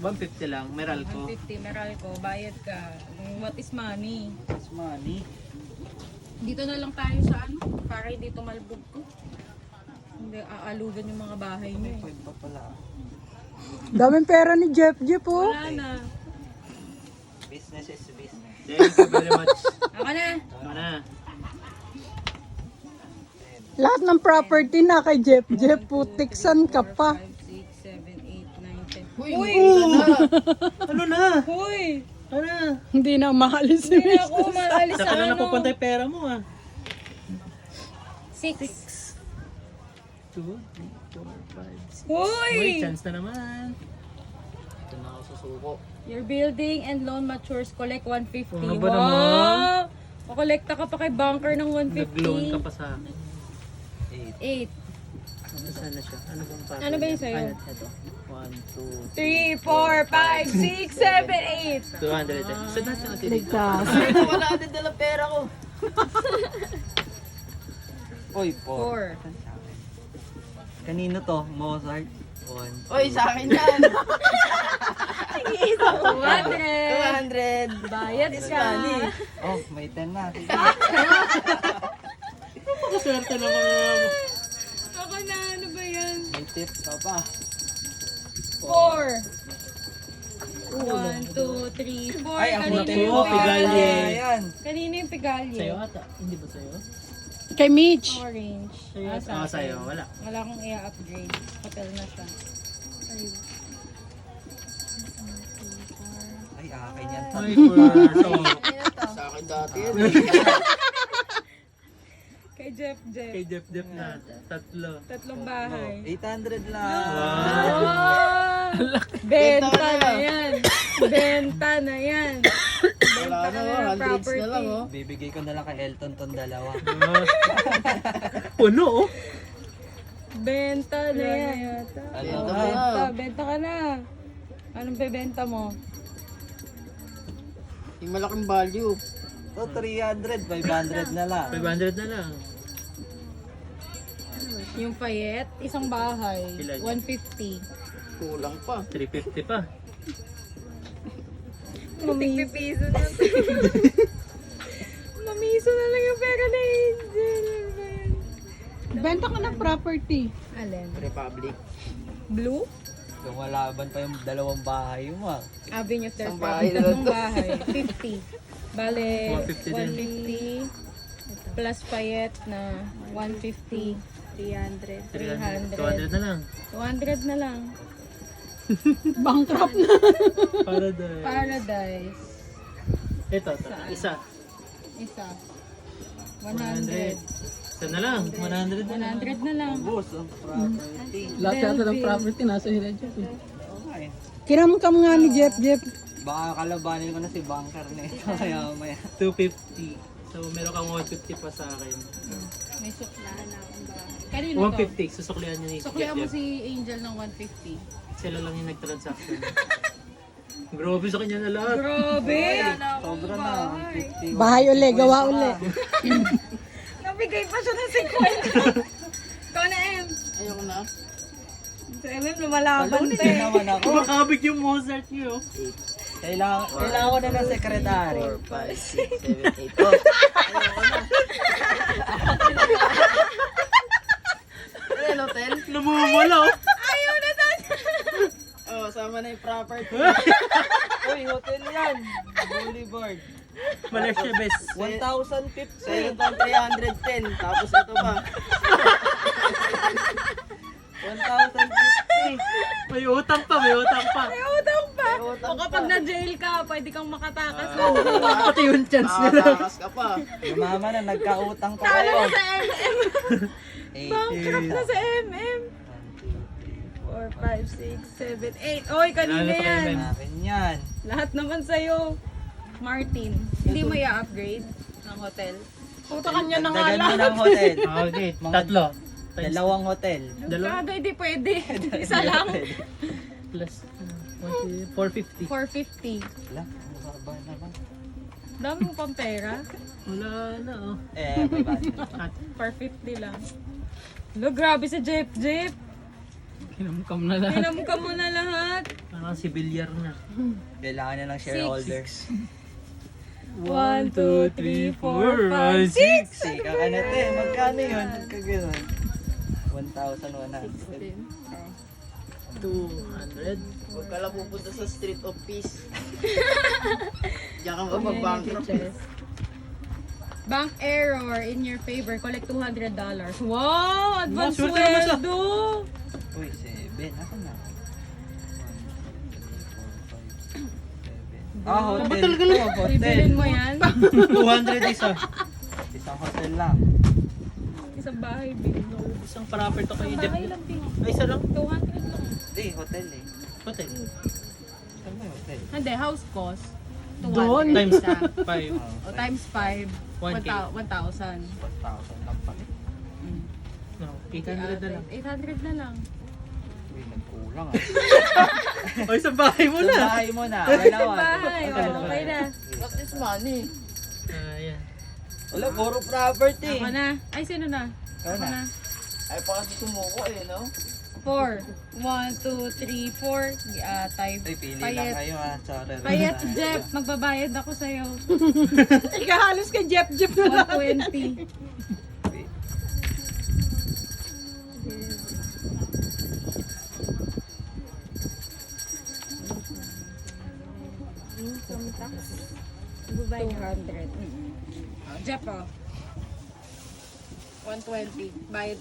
150 lang, Meralco. 150, Meralco, bayad ka. What is money? Mas money. Dito na lang tayo sa ano, para hindi tumalbog ko. Hindi, aalugan yung mga bahay niyo eh. Pwede pa pala. Daming pera ni Jeff oh. Wala na. Business is business. Thank you very much. Ako na. Tama na. Lahat ng property na kay Jeff putiksan ka pa. 5, 6, 7, 8, 9, 10. Uy, Uy! Ano na? Uy! Ano na? Hindi na maalis si Hindi na Miss. ako maalis sa Saka na ano. napupunta yung pera mo ah. 6. 2, 3, 4, 5, 6. Uy! Uy, chance na naman. Ito na ako susuko. Your building and loan matures, collect 150. Ano ba naman? Makolekta ka pa kay banker ng Nag-loan ka 150. pa sa akin. 8. Ano sana siya? Ano bang pattern? Ano ba yung sa'yo? Ano? Ito. 1, 3, 4, 5, 6, 7, 8. 2, 210. Saan natin natin dito? Ligtas. wala din dala pera ko. Uy, 4. Kanino to? Mozart? 1. Uy, sa akin yan. 200. 200. Bayad ka. Oh, may 10 na. Napakaswerte naman mo. Ako na, ano ba yan? May tips ka pa. 4. 1, 2, 3, 4. Ay, ang Kanino hotel yung mo, pigalye. Ayan. Kanino yung pigalye? Sa'yo ata. Hindi ba sa'yo? Kay Mitch. Orange. Sa'yo. Ah, sa Sa'yo. akin. Wala. Wala akong i-upgrade. Hotel na siya. Ay, akin yan. Ay, sa akin dati yan. Kay Jeff. Kay Jeff na. Tatlo. Tatlong bahay. 800 lang. Ah! Benta na yan. Benta na yan. Wala na, na 100s na lang, oh. Bibigay ko na lang kay Elton tong dalawa. Puno oh. Benta na yan. Ano? Benta ka na. Anong bebenta mo? Yung malaking value. To 300, 500 na lang. 500 na lang. Yung payet, isang bahay. Ilan? 150. Kulang pa. 350 pa. Mamiso na. Mamiso na lang yung pera na Angel. Benta ka ng property. Alin? Republic. Blue? Kung walaban pa yung dalawang bahay mo ah. Avenue of their Isang bahay na lang tatlong bahay. 50. Bale, 150 150 plus payet na 150. 300. 200 na lang. 200 na lang. Bankrupt na. Paradise. Paradise. Ito, isa. Isa. 100. Isa na lang. 100 na lang. 100 na lang. Boss, ang property. Lahat yata ng property nasa hila Jeff. Okay. Kiramkam nga ni Jeff. Baka kalabanin ko na si banker na ito. Kaya maya. 250. So, meron kang 150 pa sa akin. May suklahan na akong bahay. Kanino to? 150. Susuklihan niya ni Suklihan mo Jeff. si Angel ng 150. Sila lang yung nag-transaction. Grabe sa kanya na lahat. Grabe! Sobra na. 150. Bahay uli, gawa uli. Nabigay pa siya ng 50. Ikaw na, Em. Ayoko na. Sa MM, lumalaban Hindi te. naman ako. Makabig yung Mozart niyo. Kailangan ko na ng sekretary. 4, 5, 6, 7, 8. Oh, ayoko na. Ano, hotel? Namumula oh. Ayaw na tayo. Oh, sama na yung property. Uy, hotel yan. Boulevard. Malaysia best. 1,050. Sa'yo itong 310. Tapos ito pa. 1,050. May utang pa, may utang pa. May utang pa. May utang O kapag pa. na-jail ka, pwede kang makatakas. Pati yung chance nila. Takas ka pa. Yung mama na, nagkautang pa Talo kayo. na sa MM. 8. Bankrupt na sa MM. 4, 5, 6, 7, 8. Oy, kanina yan. Akin yan. Lahat naman sa'yo. Martin, hindi mo i-upgrade ng hotel? Puta kanya na nga Dagdagan mo lang. ng hotel. Okay, tatlo. Dalawang hotel. Gago, hindi pwede. Isa lang. Plus 450. 450. Wala, mababa naman. Dami mo pang pera. Wala na oh. May bad. 450 lang. Lo, grabe si Jeff. Kinamkam na lahat. Pinamukha mo na lahat. Parang si Bilyar na. Kailangan niya ng shareholders. 1, 2, 3, 4, 5, 6. Sika ka na te, magkano yun? Magkaganon. 1,100. 200. Huwag ka lang pupunta sa Street of Peace. Diyan ka mag-bankrupt. Bank error in your favor. Collect $200. Wow! Advance Swerte naman sa- sweldo! Uy, 7. Asan na? 1, 2, 3, 4, 5, 6, 7. Ah, hotel. Ba't talaga na? Hotel. Bibilin mo yan. 200 isa. Isang hotel lang. Isang bahay, bill. Isang proper to kay Isang Jeff. bahay lang, din. Ay, isa lang. 200 lang. Hindi, hotel eh. Hotel. Saan ba yung hotel? Hindi, house cost. 200 Doon. Times isa. 5. O times 5, 1K. 1,000. 1,000 lang pala. No, 800 na lang. 800 na lang. Uy, nagkulang ah. Ay, sa bahay mo Sa na. bahay mo na. Sa Dalawa. bahay, okay na. What is money? Ayan. Wala, puro property. Ako na. Ay, sino na? Ikaw Ako na. na. Ay, pa kasi sumuko eh, no? 4. 1, 2, 3, 4. Type. Ay, pili lang Payet. kayo ah. Sorry. Payet, Jeff. Magbabayad ako sa'yo. Ikaw halos kay Jeff na lang. 120. Income tax. 200. Jeff, oh. 120. Bayad